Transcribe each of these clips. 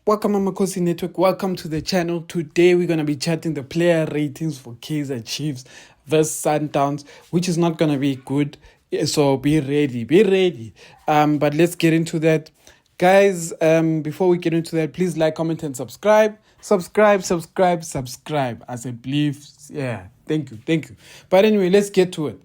Welcome Amakhosi Network. Welcome to the channel. Today we're going to be chatting the player ratings for Kaizer Chiefs versus Sundowns, which is not going to be good. So be ready. Be ready. But let's get into that. Guys, before we get into that, please like, comment, and subscribe. Subscribe. I said, please. Yeah, thank you. But anyway, let's get to it.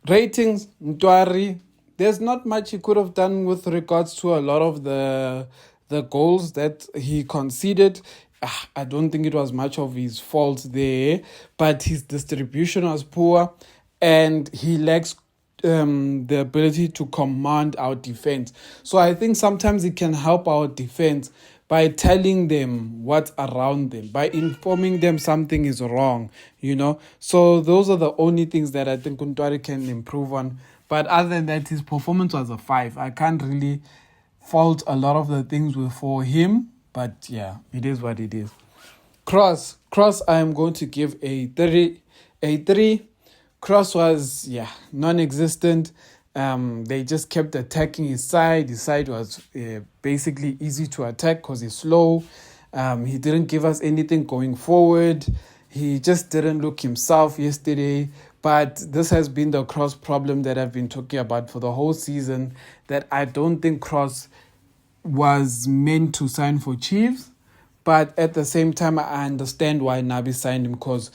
Ratings, Ntwari, there's not much he could have done with regards to a lot of the goals that he conceded. I don't think it was much of his fault there, but his distribution was poor and he lacks the ability to command our defense. So I think sometimes it can help our defense by telling them what's around them, by informing them something is wrong, So those are the only things that I think Kuntwari can improve on. But other than that, his performance was a 5. I can't really fault a lot of the things for him, but yeah, it is what it is. Cross, I am going to give a 3. Cross was, non-existent. They just kept attacking his side. His side was basically easy to attack because he's slow. He didn't give us anything going forward. He just didn't look himself yesterday. But this has been the Cross problem that I've been talking about for the whole season, that I don't think Cross was meant to sign for Chiefs. But at the same time, I understand why Nabi signed him, because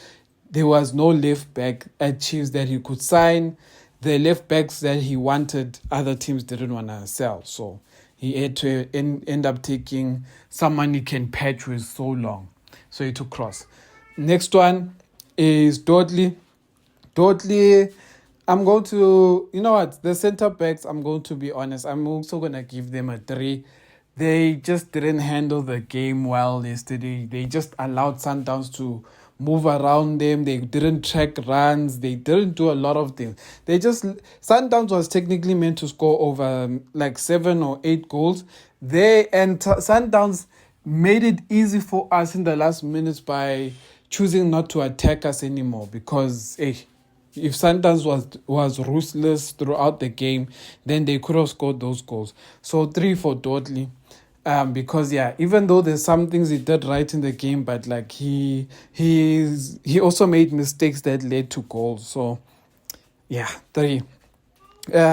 there was no left back at Chiefs that he could sign. The left backs that he wanted, other teams didn't want to sell. So he had to end up taking someone he can patch with so long. So he took Cross. Next one is Dudley. I'm going to, the centre backs, I'm going to be honest, I'm also going to give them a 3. They just didn't handle the game well yesterday. They just allowed Sundowns to move around them. They didn't track runs. They didn't do a lot of things. Sundowns was technically meant to score over 7 or 8 goals. Sundowns made it easy for us in the last minutes by choosing not to attack us anymore, because if Sundowns was ruthless throughout the game, then they could have scored those goals. So 3 for Dudley. Because even though there's some things he did right in the game, but he also made mistakes that led to goals. So 3.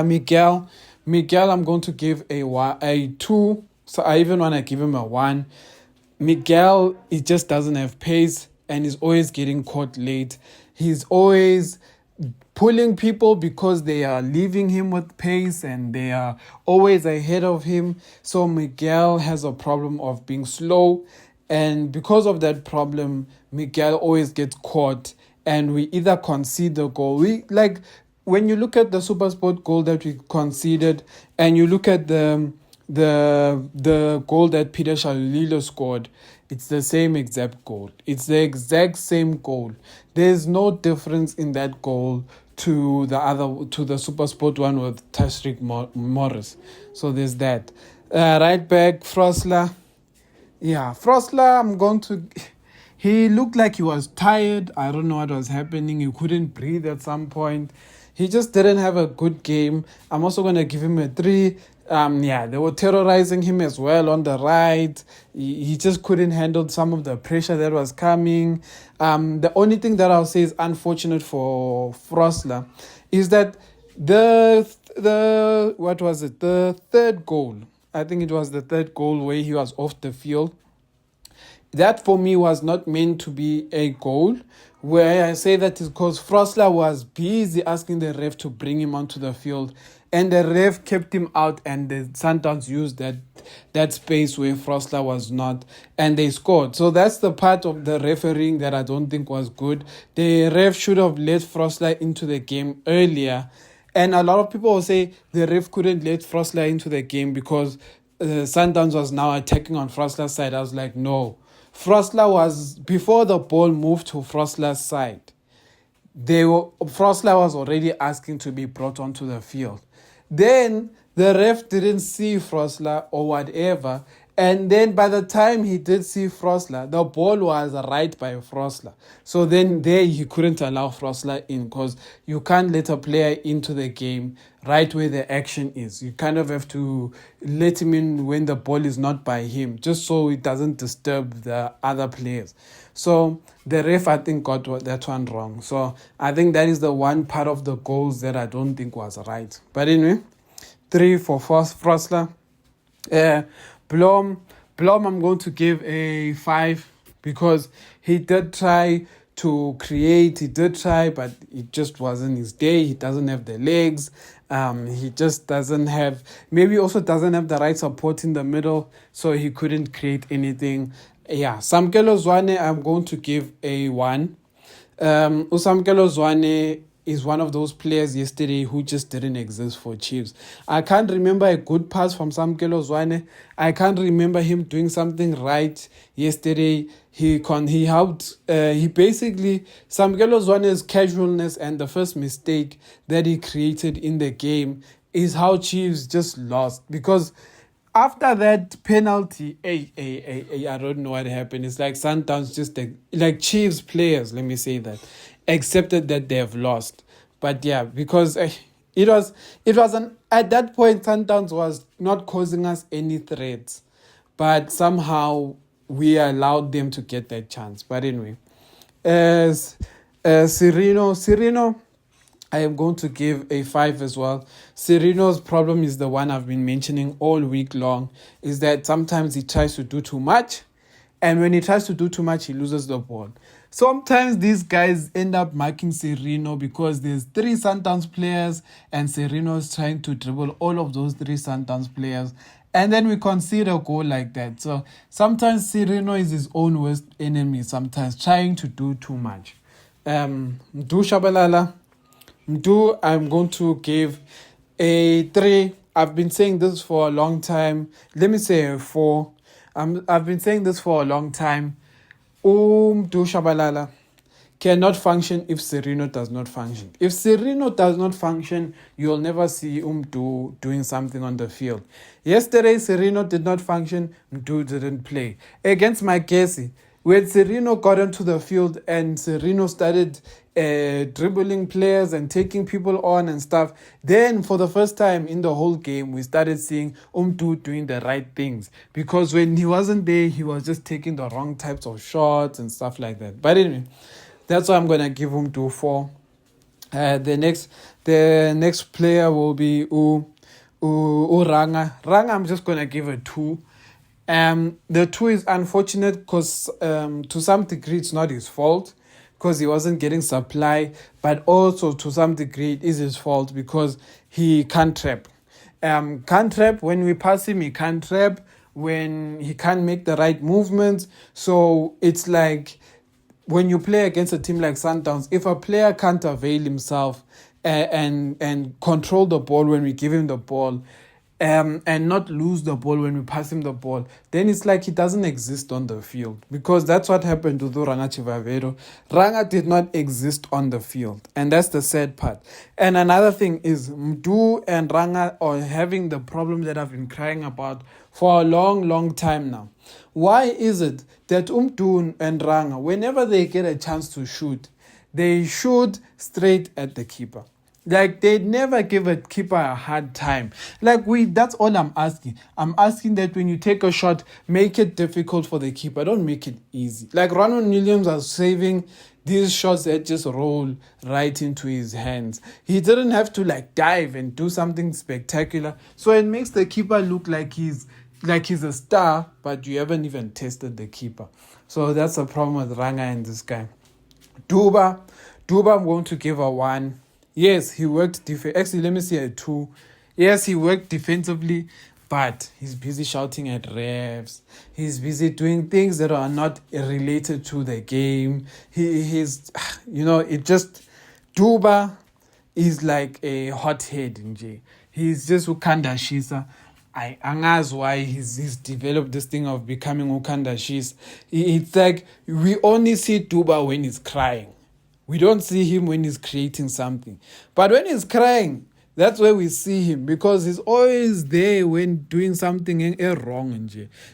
Miguel, I'm going to give a 2. So I even want to give him a 1. Miguel, he just doesn't have pace and he's always getting caught late. He's always pulling people because they are leaving him with pace and they are always ahead of him. So Miguel has a problem of being slow, and because of that problem, Miguel always gets caught and we either concede the goal. When you look at the SuperSport goal that we conceded and you look at the goal that Peter Shalulilo scored, it's the same exact goal. It's the exact same goal. There's no difference in that goal to the SuperSport one with Tashrik Morris. So there's that. Right back, Frosta. Frosta, he looked like he was tired. I don't know what was happening. He couldn't breathe at some point. He just didn't have a good game. I'm also going to give him a 3. They were terrorizing him as well on the right. He just couldn't handle some of the pressure that was coming. The only thing that I'll say is unfortunate for Frosta is that the third goal, I think it was the third goal where he was off the field. That for me was not meant to be a goal. Where I say that is because Frosta was busy asking the ref to bring him onto the field, and the ref kept him out, and the Sundowns used that space where Frosta was not, and they scored. So that's the part of the refereeing that I don't think was good. The ref should have let Frosta into the game earlier, and a lot of people will say the ref couldn't let Frosta into the game because Sundowns was now attacking on Frosta's side. I was like, no. Frosta was, before the ball moved to Frosta's side, Frosta was already asking to be brought onto the field. Then the ref didn't see Frosta or whatever, And then by the time he did see Frosta, the ball was right by Frosta. So then there he couldn't allow Frosta in, because you can't let a player into the game right where the action is. You kind of have to let him in when the ball is not by him, just so it doesn't disturb the other players. So the ref, I think, got that one wrong. So I think that is the one part of the goals that I don't think was right. But anyway, 3 for Frosta. Blom, I'm going to give a 5, because he did try to create. He did try, but it just wasn't his day. He doesn't have the legs. He just doesn't have, maybe also doesn't have the right support in the middle, so he couldn't create anything. Yeah, Samkelo Zwane, I'm going to give a 1. Samkelo Zwane is one of those players yesterday who just didn't exist for Chiefs. I can't remember a good pass from Samkelo Zwane. I can't remember him doing something right yesterday. He helped. He basically, Samkelo Zwane's casualness and the first mistake that he created in the game is how Chiefs just lost, because after that penalty, I don't know what happened. It's like Sundowns just like Chiefs players, let me say that, accepted that they have lost. But yeah, because it was at that point Sundowns was not causing us any threats, but somehow we allowed them to get that chance. But anyway, as Sereno, I am going to give a 5 as well. Sereno's problem is the one I've been mentioning all week long, is that sometimes he tries to do too much, and when he tries to do too much, he loses the ball. Sometimes these guys end up marking Sereno because there's 3 Sundowns players, and Sereno is trying to dribble all of those 3 Sundowns players, and then we concede a goal like that. So sometimes Sereno is his own worst enemy, sometimes trying to do too much. Mdu Shabalala, I'm going to give a 3. I've been saying this for a long time. Let me say a 4. I've been saying this for a long time. Mdu Shabalala cannot function if Sereno does not function. If Sereno does not function, you'll never see Mdu doing something on the field. Yesterday, Sereno did not function. Mdu didn't play. Against Amakhosi, when Sereno got onto the field and Sereno started dribbling players and taking people on and stuff, then for the first time in the whole game, we started seeing Mdu doing the right things. Because when he wasn't there, he was just taking the wrong types of shots and stuff like that. But anyway, that's why I'm going to give Mdu 4. The next player will be Ranga. Ranga, I'm just going to give a 2. The 2 is unfortunate because to some degree it's not his fault, because he wasn't getting supply, but also to some degree it is his fault because he can't trap. Can't trap when we pass him, he can't trap when he can't make the right movements. So it's like when you play against a team like Sundowns, if a player can't avail himself and control the ball when we give him the ball, and not lose the ball when we pass him the ball, then it's like he doesn't exist on the field. Because that's what happened to Ranga Chivavero. Ranga did not exist on the field, and that's the sad part. And another thing is Mdu and Ranga are having the problem that I've been crying about for a long time now. Why is it that Mdu and Ranga, whenever they get a chance to shoot, they shoot straight at the keeper? Like, they never give a keeper a hard time. Like, that's all I'm asking. I'm asking that when you take a shot, make it difficult for the keeper. Don't make it easy. Like, Ronwen Williams was saving these shots that just roll right into his hands. He didn't have to, dive and do something spectacular. So it makes the keeper look like he's a star, but you haven't even tested the keeper. So that's the problem with Ranga and this guy. Duba, I'm going to give a 1. Yes, he worked actually, let me say a 2. Yes, he worked defensively, but he's busy shouting at refs. He's busy doing things that are not related to the game. He's, it just, Duba is like a hothead in J. He's just Ukanda Shisa. I angazi why he's developed this thing of becoming Ukanda Shisa. It's like we only see Duba when he's crying. We don't see him when he's creating something. But when he's crying, That's where we see him, because he's always there when doing something wrong.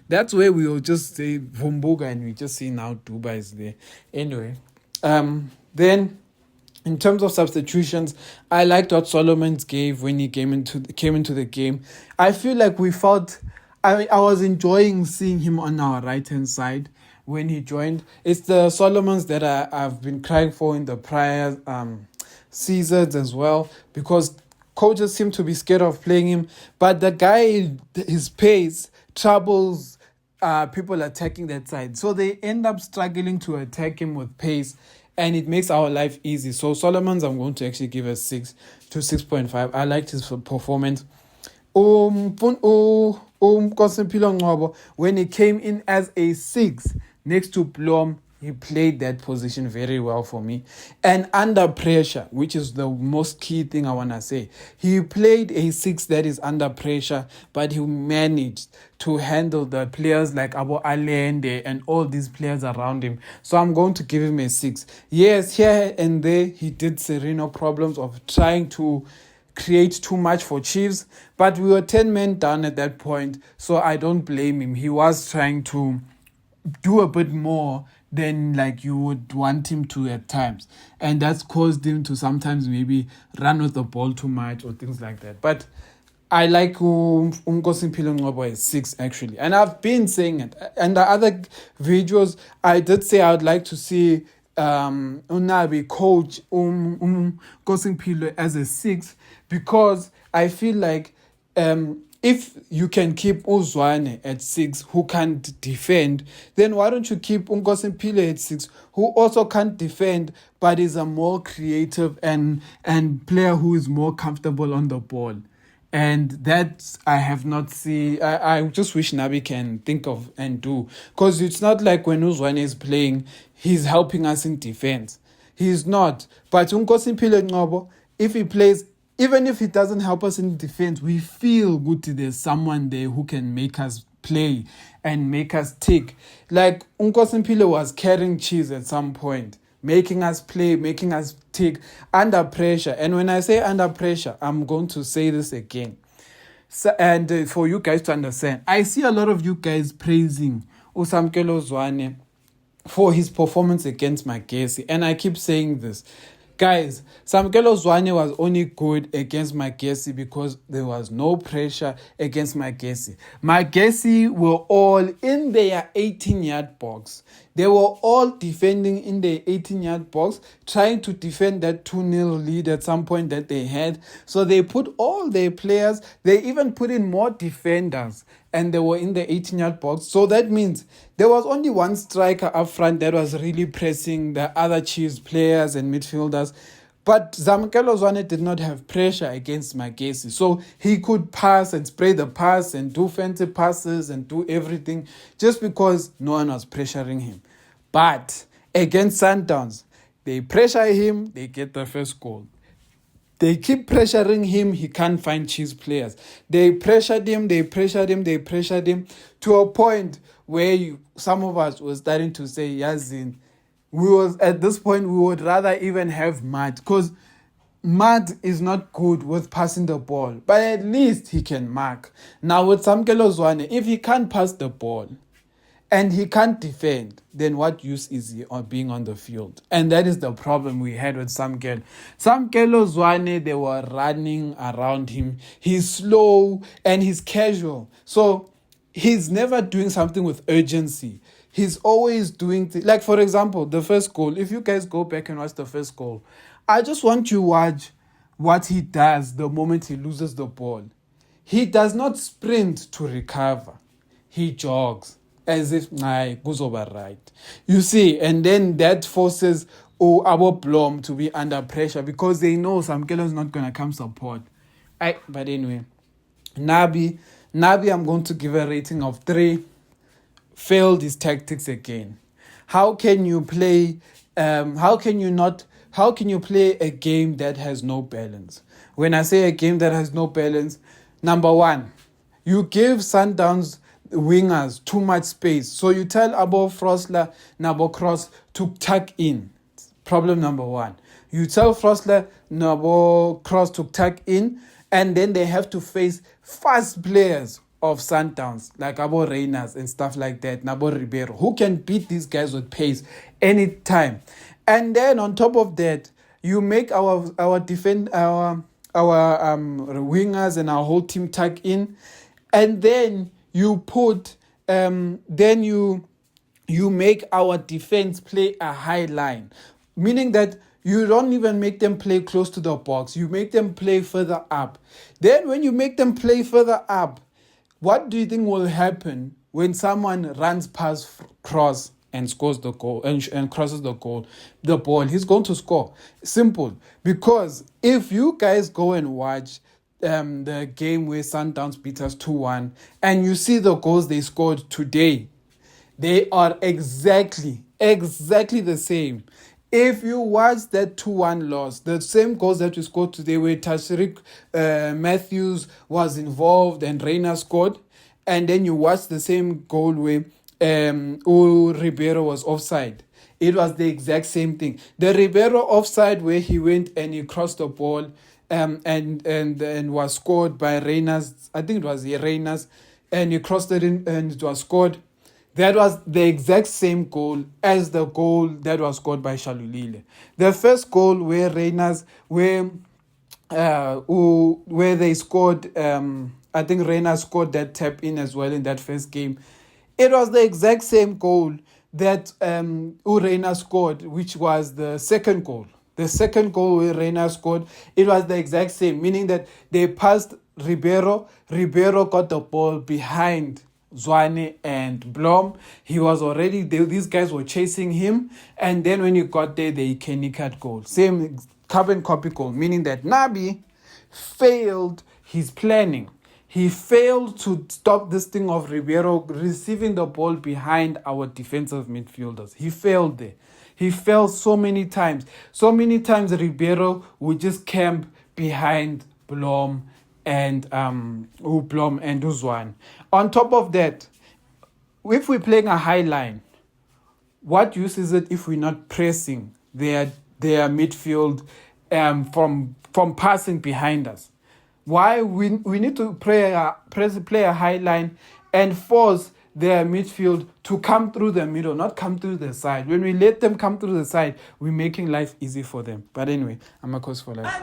That's where we will just say Vumbuga, and we just see now Duba is there. Anyway, then in terms of substitutions, I liked what Solomons gave when he came into the game. I feel like I was enjoying seeing him on our right hand side when he joined. It's the Solomons that I've been crying for in the prior seasons as well, because coaches seem to be scared of playing him. But the guy, his pace troubles people attacking that side, so they end up struggling to attack him with pace, and it makes our life easy. So Solomon's, I'm going to actually give a 6 to 6.5. I liked his performance. Samkelo Zwane, when he came in as a 6 next to Blom, he played that position very well for me. And under pressure, which is the most key thing I want to say, he played a 6 that is under pressure, but he managed to handle the players like Abo Allende and all these players around him. So I'm going to give him a 6. Yes, here and there, he did Sereno problems of trying to create too much for Chiefs, but we were 10 men down at that point, so I don't blame him. He was trying to do a bit more than like you would want him to at times, and that's caused him to sometimes maybe run with the ball too much or things like that. But I like Nkosimpilo Ngcobo is 6 actually, and I've been saying it. And the other videos, I did say I would like to see Unabi coach Nkosimpilo as a 6, because I feel like if you can keep Uzwane at 6 who can't defend, then why don't you keep Nkosimpilo at 6 who also can't defend but is a more creative and player who is more comfortable on the ball? And that I have not seen. I just wish Nabi can think of and do. Because it's not like when Uzwane is playing, he's helping us in defense. He's not. But Nkosimpilo Ngcobo, if he plays, even if he doesn't help us in defense, we feel good there's someone there who can make us play and make us tick. Like Nkosimpilo was carrying Cheese at some point, making us play, making us tick under pressure. And when I say under pressure, I'm going to say this again. So, and for you guys to understand, I see a lot of you guys praising Samkelo Zwane for his performance against Amakhosi. And I keep saying this. Guys, Samkelo Zwane was only good against Amakhosi because there was no pressure against Amakhosi. Amakhosi were all in their 18-yard box. They were all defending in their 18-yard box, trying to defend that 2-0 lead at some point that they had. So they put all their players, they even put in more defenders, and they were in the 18-yard box. So that means there was only one striker up front that was really pressing the other Chiefs players and midfielders. But Samkelo Zwane did not have pressure against Amakhosi. So he could pass and spray the pass and do fancy passes and do everything just because no one was pressuring him. But against Sundowns, they pressure him, they get the first goal. They keep pressuring him, he can't find Chiefs players. They pressured him to a point where some of us were starting to say, Yazin, at this point, we would rather even have Matt, because Matt is not good with passing the ball, but at least he can mark. Now with Samkelo Zwane, if he can't pass the ball and he can't defend, then what use is he on being on the field? And that is the problem we had with Samkelo. Samkelo Zwane, they were running around him. He's slow and he's casual. So he's never doing something with urgency. He's always doing like, for example, the first goal. If you guys go back and watch the first goal, I just want you to watch what he does the moment he loses the ball. He does not sprint to recover. He jogs as if goes over right. You see, and then that forces our Blom to be under pressure because they know Samkelo is not going to come support. But anyway, Nabi, I'm going to give a rating of 3. Failed his tactics again. How can you play how can you play a game that has no balance? When I say a game that has no balance, number 1, you give Sundowns wingers too much space. So you tell Frosta, Nabo Cross to tuck in. Problem number 1. You tell Frosta, Nabo cross to tuck in, and then they have to face fast players of Sundowns, like Abo Reyners and stuff like that, Nabo Ribeiro, who can beat these guys with pace anytime. And then on top of that, you make our defend our wingers and our whole team tuck in, and then you put then you make our defense play a high line, meaning that you don't even make them play close to the box. You make them play further up. Then when you make them play further up, what do you think will happen when someone runs past cross and scores the goal and crosses the ball? He's going to score. Simple. Because if you guys go and watch the game where Sundowns beat us 2-1 and you see the goals they scored today, they are exactly the same. If you watch that 2-1 loss, the same goals that we scored today where Tashrik Matthews was involved and Reina scored, and then you watch the same goal where Ribeiro was offside. It was the exact same thing. The Ribeiro offside where he went and he crossed the ball and was scored by Reina's, I think it was Reina's, and he crossed it in and it was scored. That was the exact same goal as the goal that was scored by Shalulile. The first goal where they scored, I think Reina scored that tap in as well in that first game. It was the exact same goal that Reina scored, which was the second goal. The second goal where Reina scored, it was the exact same, meaning that they passed Ribeiro. Ribeiro got the ball behind Zwane and Blom. He was already there. These guys were chasing him, and then when he got there, the Ikenikat goal, same carbon copy goal, meaning that Nabi failed his planning. He failed to stop this thing of Ribeiro receiving the ball behind our defensive midfielders. He failed there. He failed so many times. So many times Ribeiro would just camp behind Blom and Zwane. On top of that, if we're playing a high line, what use is it if we're not pressing their midfield from passing behind us? Why we need to play a high line and force their midfield to come through the middle, not come through the side. When we let them come through the side, we're making life easy for them. But anyway, Amakhosi for life.